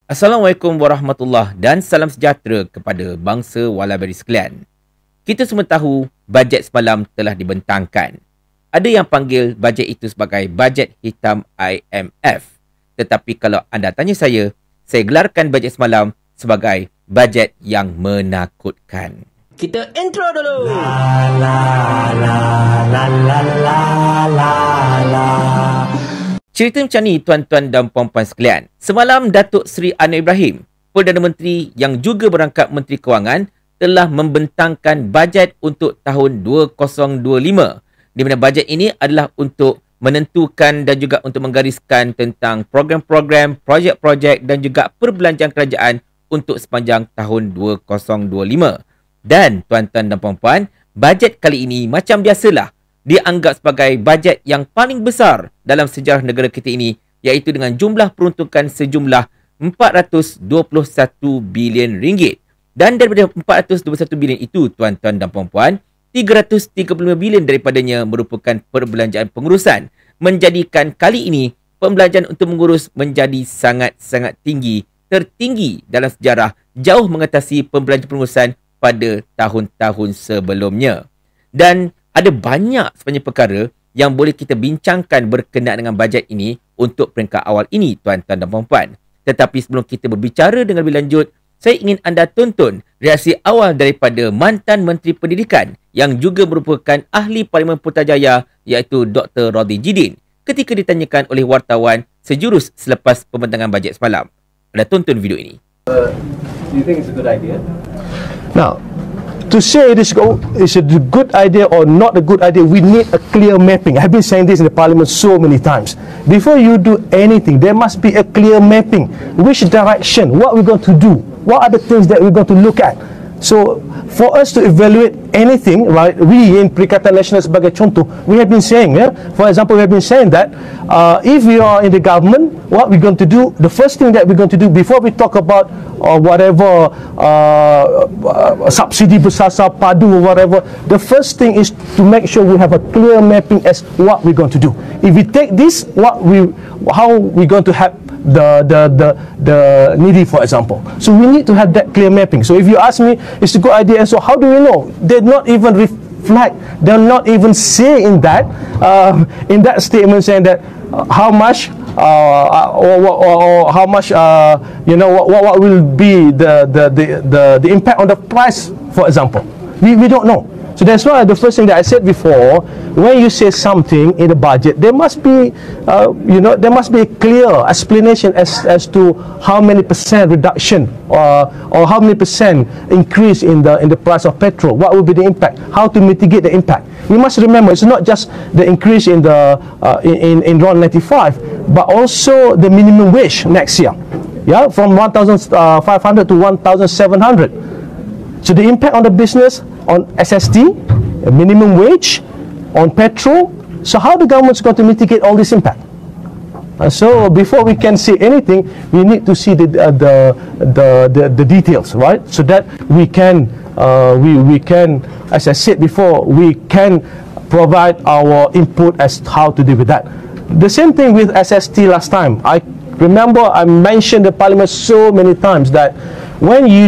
Assalamualaikum warahmatullahi dan salam sejahtera kepada bangsa Walaberi sekalian. Kita semua tahu bajet semalam telah dibentangkan. Ada yang panggil bajet itu sebagai bajet hitam IMF. Tetapi kalau anda tanya saya gelarkan bajet semalam sebagai bajet yang menakutkan. Kita intro dulu. La la la la la la la la. Cerita macam ni tuan-tuan dan puan-puan sekalian. Semalam Datuk Seri Anwar Ibrahim, Perdana Menteri yang juga berangkap Menteri Kewangan, telah membentangkan bajet untuk tahun 2025. Di mana bajet ini adalah untuk menentukan dan juga untuk menggariskan tentang program-program, projek-projek dan juga perbelanjaan kerajaan untuk sepanjang tahun 2025. Dan tuan-tuan dan puan-puan, bajet kali ini macam biasalah dianggap sebagai bajet yang paling besar dalam sejarah negara kita ini, iaitu dengan jumlah peruntukan sejumlah 421 bilion ringgit. Dan daripada 421 bilion itu, tuan-tuan dan puan-puan, 335 bilion daripadanya merupakan perbelanjaan pengurusan, menjadikan kali ini pembelanjaan untuk mengurus menjadi sangat-sangat tinggi, tertinggi dalam sejarah, jauh mengatasi pembelanjaan pengurusan pada tahun-tahun sebelumnya. Dan ada banyak sebenarnya perkara yang boleh kita bincangkan berkenaan dengan bajet ini untuk peringkat awal ini, tuan-tuan dan puan-puan. Tetapi sebelum kita berbicara dengan lebih lanjut, saya ingin anda tonton reaksi awal daripada mantan Menteri Pendidikan yang juga merupakan ahli Parlimen Putrajaya, iaitu Dr. Roddy Jidin, ketika ditanyakan oleh wartawan sejurus selepas pembentangan bajet semalam. Anda tonton video ini. Do you think it's a good idea? Now, to say it is a good idea or not a good idea, we need a clear mapping. I've been saying this in the parliament so many times. Before you do anything, there must be a clear mapping. Which direction, what we're going to do, what are the things that we're going to look at. So, for us to evaluate anything, right, we in Perikatan Nasional sebagai contoh, we have been saying, for example, we have been saying that if we are in the government, what we're going to do, the first thing that we're going to do before we talk about whatever subsidi bersasar padu or whatever, the first thing is to make sure we have a clear mapping as what we're going to do. If we take this, how we going to have the needy, for example. So we need to have that clear mapping. So if you ask me, it's a good idea, and so how do we know? They're not even reflect, they're not even say in that statement saying that how much or how much what will be the impact on the price, for example. We don't know. So that's why the first thing that I said before, when you say something in the budget, there must be there must be a clear explanation as to how many percent reduction or how many percent increase in the price of petrol. What will be the impact? How to mitigate the impact? We must remember it's not just the increase in the in RON 95, but also the minimum wage next year. Yeah, from 1,500 to 1,700. So the impact on the business, on SST, minimum wage, on petrol. So how the government's going to mitigate all this impact? So before we can say anything, we need to see the details, right? So that we can we can, as I said before, we can provide our input as how to deal with that. The same thing with SST last time. I remember I mentioned the parliament so many times that when you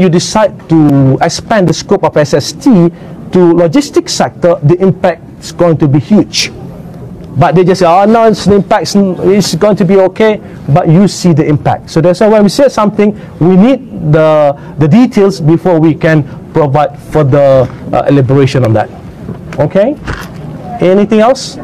decide to expand the scope of SST to logistics sector, the impact is going to be huge. But they just say, oh no, the impact is going to be okay, but you see the impact. So that's why when we say something, we need the details before we can provide further elaboration on that. Okay? Anything else?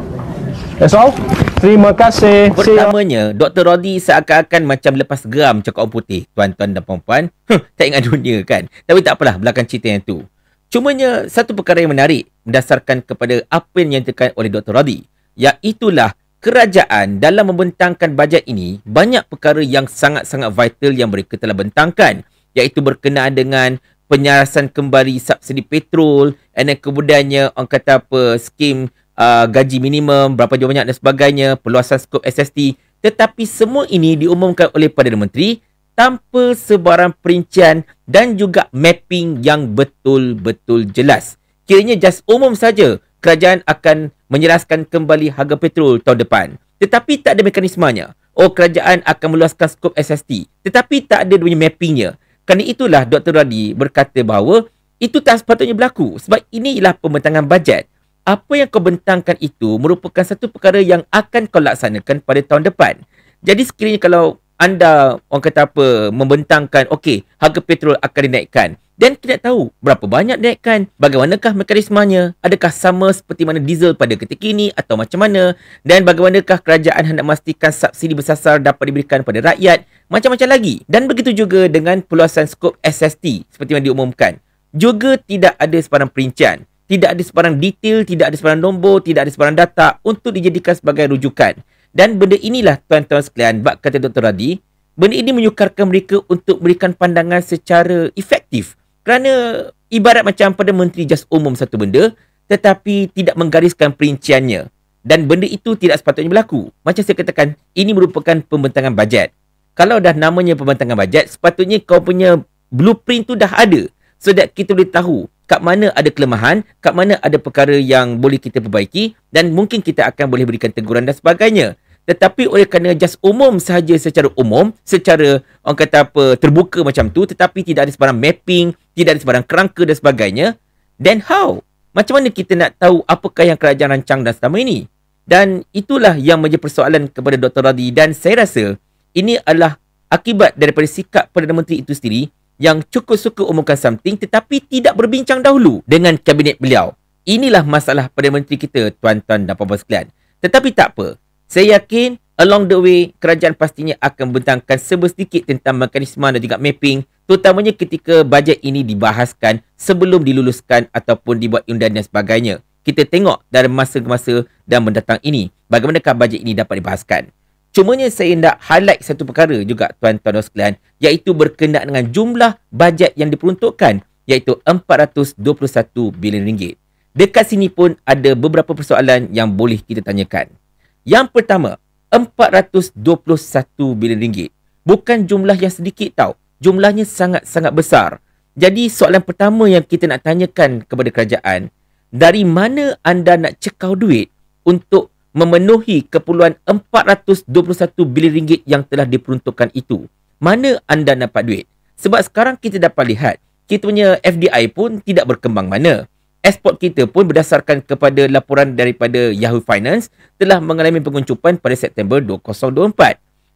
That's all. Terima kasih. Pertamanya, Dr. Roddy seakan-akan macam lepas geram cakap orang putih, tuan-tuan dan puan-puan. Tak ingat dunia kan? Tapi tak apalah, belakang cerita yang tu. Cumanya, satu perkara yang menarik berdasarkan kepada apa yang dinyatakan oleh Dr. Roddy, iaitulah kerajaan dalam membentangkan bajet ini, banyak perkara yang sangat-sangat vital yang mereka telah bentangkan, iaitu berkenaan dengan penyarasan kembali subsidi petrol, dan kemudiannya orang kata apa, skim gaji minimum, berapa jauh banyak dan sebagainya, perluasan skop SST. Tetapi semua ini diumumkan oleh Perdana Menteri tanpa sebarang perincian dan juga mapping yang betul-betul jelas. Kiranya just umum saja kerajaan akan menyeraskan kembali harga petrol tahun depan. Tetapi tak ada mekanismenya. kerajaan akan meluaskan skop SST. Tetapi tak ada dia punya mappingnya. Kerana itulah Dr. Radi berkata bahawa itu tak sepatutnya berlaku. Sebab ini ialah pembentangan bajet. Apa yang kau bentangkan itu merupakan satu perkara yang akan kau laksanakan pada tahun depan. Jadi sekiranya kalau anda, orang kata apa, membentangkan, okey, harga petrol akan dinaikkan. Dan kita nak tahu berapa banyak dinaikkan, bagaimanakah mekanismenya, adakah sama seperti mana diesel pada ketika ini atau macam mana, dan bagaimanakah kerajaan hendak memastikan subsidi bersasar dapat diberikan kepada rakyat, macam-macam lagi. Dan begitu juga dengan peluasan skop SST seperti yang diumumkan. Juga tidak ada sebarang perincian. Tidak ada sebarang detail, tidak ada sebarang nombor, tidak ada sebarang data untuk dijadikan sebagai rujukan. Dan benda inilah tuan-tuan sekalian, bab kata Dr. Radi, benda ini menyukarkan mereka untuk memberikan pandangan secara efektif. Kerana ibarat macam pada Menteri Jas Umum satu benda, tetapi tidak menggariskan perinciannya. Dan benda itu tidak sepatutnya berlaku. Macam saya katakan, ini merupakan pembentangan bajet. Kalau dah namanya pembentangan bajet, sepatutnya kau punya blueprint tu dah ada. So that kita boleh tahu kat mana ada kelemahan, kat mana ada perkara yang boleh kita perbaiki dan mungkin kita akan boleh berikan teguran dan sebagainya. Tetapi oleh kerana jas umum sahaja secara umum, secara orang kata apa, terbuka macam tu, tetapi tidak ada sebarang mapping, tidak ada sebarang kerangka dan sebagainya, then how? Macam mana kita nak tahu apakah yang kerajaan rancang dan selama ini? Dan itulah yang menjadi persoalan kepada Dr. Radi dan saya rasa ini adalah akibat daripada sikap Perdana Menteri itu sendiri yang cukup suka umumkan something tetapi tidak berbincang dahulu dengan kabinet beliau. Inilah masalah Perdana Menteri kita, tuan-tuan dan puan-puan sekalian. Tetapi tak apa. Saya yakin along the way kerajaan pastinya akan membentangkan sedikit tentang mekanisme dan juga mapping, terutamanya ketika bajet ini dibahaskan sebelum diluluskan ataupun dibuat undangan dan sebagainya. Kita tengok dari masa ke masa dan mendatang ini bagaimanakah bajet ini dapat dibahaskan. Cumanya saya nak highlight satu perkara juga tuan-tuan dan sekalian, iaitu berkenaan dengan jumlah bajet yang diperuntukkan, iaitu 421 bilion ringgit. Dekat sini pun ada beberapa persoalan yang boleh kita tanyakan. Yang pertama, 421 bilion ringgit. Bukan jumlah yang sedikit tau. Jumlahnya sangat-sangat besar. Jadi soalan pertama yang kita nak tanyakan kepada kerajaan, dari mana anda nak cekau duit untuk memenuhi keperluan 421 bilion ringgit yang telah diperuntukkan itu? Mana anda dapat duit? Sebab sekarang kita dapat lihat, kita punya FDI pun tidak berkembang mana. Ekspor kita pun berdasarkan kepada laporan daripada Yahoo Finance telah mengalami penguncupan pada September 2024.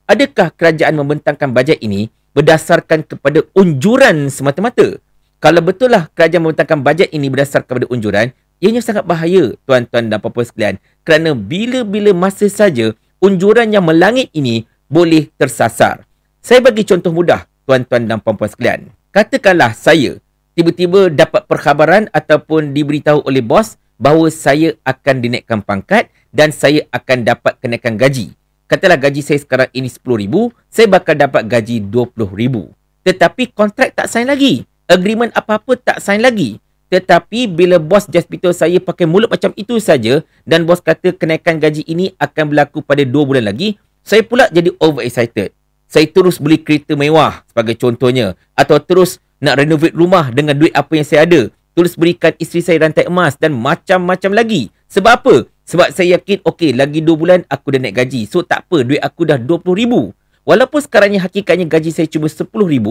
Adakah kerajaan membentangkan bajet ini berdasarkan kepada unjuran semata-mata? Kalau betul lah kerajaan membentangkan bajet ini berdasarkan kepada unjuran, ianya sangat bahaya tuan-tuan dan puan-puan sekalian. Kerana bila-bila masa saja unjuran yang melangit ini boleh tersasar. Saya bagi contoh mudah tuan-tuan dan puan-puan sekalian. Katakanlah saya tiba-tiba dapat perkhabaran ataupun diberitahu oleh bos bahawa saya akan dinaikkan pangkat dan saya akan dapat kenaikan gaji. Katalah gaji saya sekarang ini RM10,000, saya bakal dapat gaji RM20,000. Tetapi kontrak tak sign lagi. Agreement apa-apa tak sign lagi. Tetapi bila bos just beritahu saya pakai mulut macam itu saja dan bos kata kenaikan gaji ini akan berlaku pada 2 bulan lagi, saya pula jadi overexcited. Saya terus beli kereta mewah sebagai contohnya, atau terus nak renovate rumah dengan duit apa yang saya ada. Terus berikan isteri saya rantai emas dan macam-macam lagi. Sebab apa? Sebab saya yakin, okey, lagi 2 bulan aku dah naik gaji. So tak apa, duit aku dah RM20,000. Walaupun sekarangnya hakikatnya gaji saya cuma RM10,000,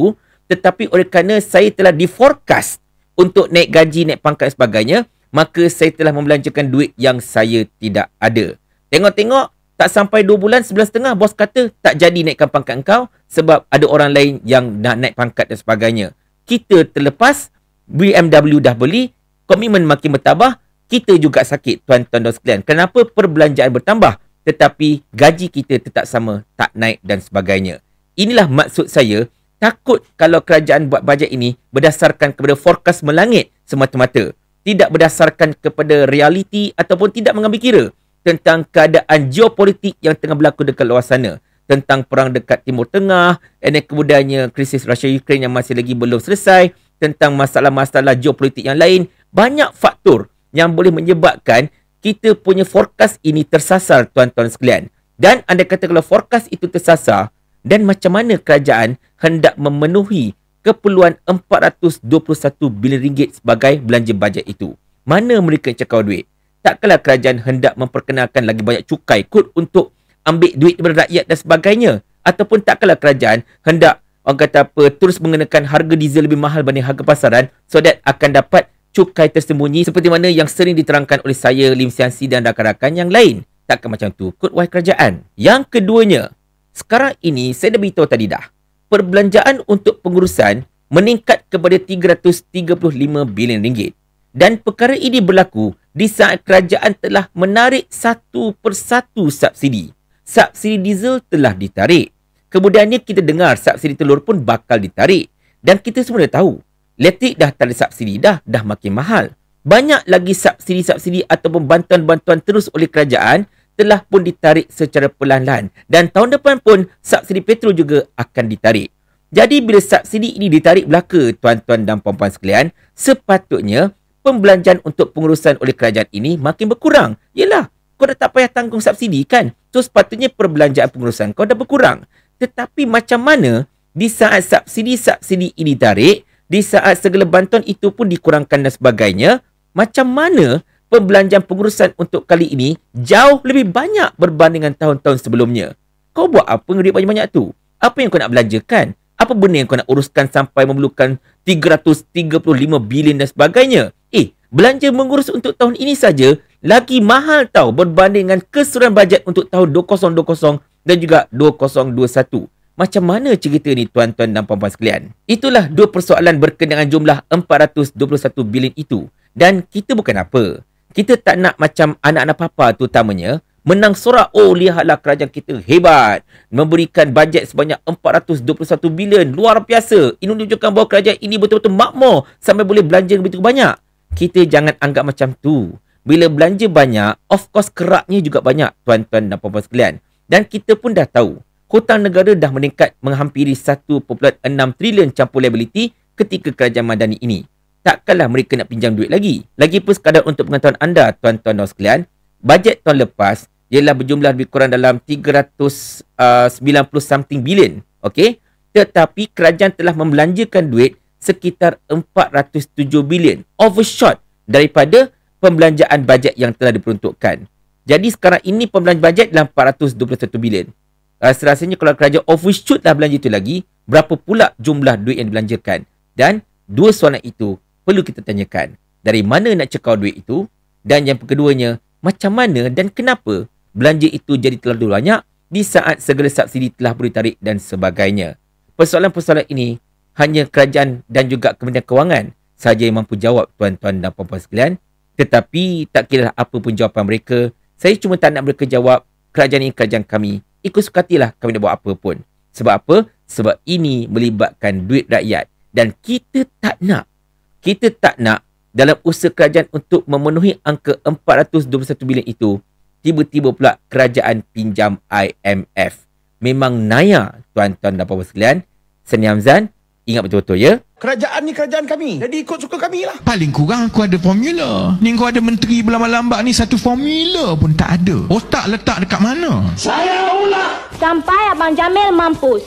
tetapi oleh kerana saya telah di-forecast untuk naik gaji, naik pangkat dan sebagainya, maka saya telah membelanjakan duit yang saya tidak ada. Tengok-tengok, tak sampai 2 bulan, 11.5, bos kata tak jadi naikkan pangkat engkau sebab ada orang lain yang nak naik pangkat dan sebagainya. Kita terlepas, BMW dah beli, komitmen makin bertambah, kita juga sakit tuan-tuan dan sekalian. Kenapa perbelanjaan bertambah tetapi gaji kita tetap sama, tak naik dan sebagainya. Inilah maksud saya, takut kalau kerajaan buat bajet ini berdasarkan kepada forecast melangit semata-mata. Tidak berdasarkan kepada realiti ataupun tidak mengambil kira tentang keadaan geopolitik yang tengah berlaku dekat luar sana. Tentang perang dekat Timur Tengah, dan kemudiannya krisis Rusia-Ukraine yang masih lagi belum selesai, tentang masalah-masalah geopolitik yang lain. Banyak faktor yang boleh menyebabkan kita punya forecast ini tersasar tuan-tuan sekalian. Dan anda kata kalau forecast itu tersasar, dan macam mana kerajaan hendak memenuhi keperluan 421 bilion ringgit sebagai belanja bajet itu? Mana mereka cekau duit? Takkanlah kerajaan hendak memperkenalkan lagi banyak cukai kot untuk ambil duit daripada rakyat dan sebagainya. Ataupun takkanlah kerajaan hendak orang kata apa, terus mengenakan harga diesel lebih mahal banding harga pasaran so that akan dapat cukai tersembunyi seperti mana yang sering diterangkan oleh saya, Lim Sian Si dan rakan-rakan yang lain. Takkan macam tu kot wahai kerajaan. Yang keduanya, sekarang ini saya dah beritahu tadi dah, perbelanjaan untuk pengurusan meningkat kepada 335 bilion ringgit. Dan perkara ini berlaku di saat kerajaan telah menarik satu persatu subsidi. Subsidi diesel telah ditarik. Kemudiannya kita dengar subsidi telur pun bakal ditarik. Dan kita semua dah tahu, elektrik dah tak ada subsidi dah makin mahal. Banyak lagi subsidi-subsidi ataupun bantuan-bantuan terus oleh kerajaan telah pun ditarik secara perlahan-lahan. Dan tahun depan pun subsidi petrol juga akan ditarik. Jadi bila subsidi ini ditarik belaka, tuan-tuan dan puan-puan sekalian, sepatutnya pembelanjaan untuk pengurusan oleh kerajaan ini makin berkurang. Yelah, kau dah tak payah tanggung subsidi kan? So sepatutnya perbelanjaan pengurusan kau dah berkurang. Tetapi macam mana di saat subsidi-subsidi ini ditarik, di saat segala bantuan itu pun dikurangkan dan sebagainya, macam mana pembelanjaan pengurusan untuk kali ini jauh lebih banyak berbandingan tahun-tahun sebelumnya? Kau buat apa dengan duit banyak-banyak tu? Apa yang kau nak belanjakan? Apa benda yang kau nak uruskan sampai memerlukan 335 bilion dan sebagainya? Belanja mengurus untuk tahun ini saja lagi mahal tau berbanding dengan keseluruhan bajet untuk tahun 2020 dan juga 2021. Macam mana cerita ni tuan-tuan dan puan-puan sekalian? Itulah dua persoalan berkenaan jumlah 421 bilion itu. Dan kita bukan apa. Kita tak nak macam anak-anak papa terutamanya menang sorak, oh lihatlah kerajaan kita hebat, memberikan bajet sebanyak 421 bilion, luar biasa. Ini menunjukkan bahawa kerajaan ini betul-betul makmur sampai boleh belanja begitu banyak. Kita jangan anggap macam tu. Bila belanja banyak, of course keraknya juga banyak, tuan-tuan dan puan-puan sekalian. Dan kita pun dah tahu, hutang negara dah meningkat menghampiri 1.6 trilion campur liability ketika kerajaan Madani ini. Takkanlah mereka nak pinjam duit lagi. Lagipun sekadar untuk pengetahuan anda, tuan-tuan dan sekalian, bajet tahun lepas ialah berjumlah lebih kurang dalam 390 something bilion. Okey? Tetapi kerajaan telah membelanjakan duit sekitar 407 bilion. Overshot daripada pembelanjaan bajet yang telah diperuntukkan. Jadi sekarang ini pembelanjaan bajet dalam 421 bilion. Serasanya kalau kerajaan overshoot dah belanja itu lagi, berapa pula jumlah duit yang dibelanjakan? Dan dua soalan itu perlu kita tanyakan. Dari mana nak cekau duit itu? Dan yang keduanya, macam mana dan kenapa belanja itu jadi terlalu banyak di saat segala subsidi telah boleh ditarik dan sebagainya? Persoalan-persoalan ini hanya kerajaan dan juga Kementerian Kewangan sahaja yang mampu jawab, tuan-tuan dan puan-puan sekalian. Tetapi tak kira apa pun jawapan mereka, saya cuma tak nak mereka jawab, kerajaan ini kerajaan kami, ikut sukatilah kami nak buat apa pun. Sebab apa? Sebab ini melibatkan duit rakyat. Dan kita tak nak dalam usaha kerajaan untuk memenuhi angka 421 bilion itu, tiba-tiba pula kerajaan pinjam IMF. Memang naya, tuan-tuan dan puan-puan sekalian. Seni Hamzan, ingat betul-betul ya. Kerajaan ni kerajaan kami. Jadi ikut suka kami lah. Paling kurang aku ada formula. Ni kau ada menteri berlambat-lambat ni, satu formula pun tak ada. Otak letak dekat mana? Saya ulang. Sampai Abang Jamil mampus.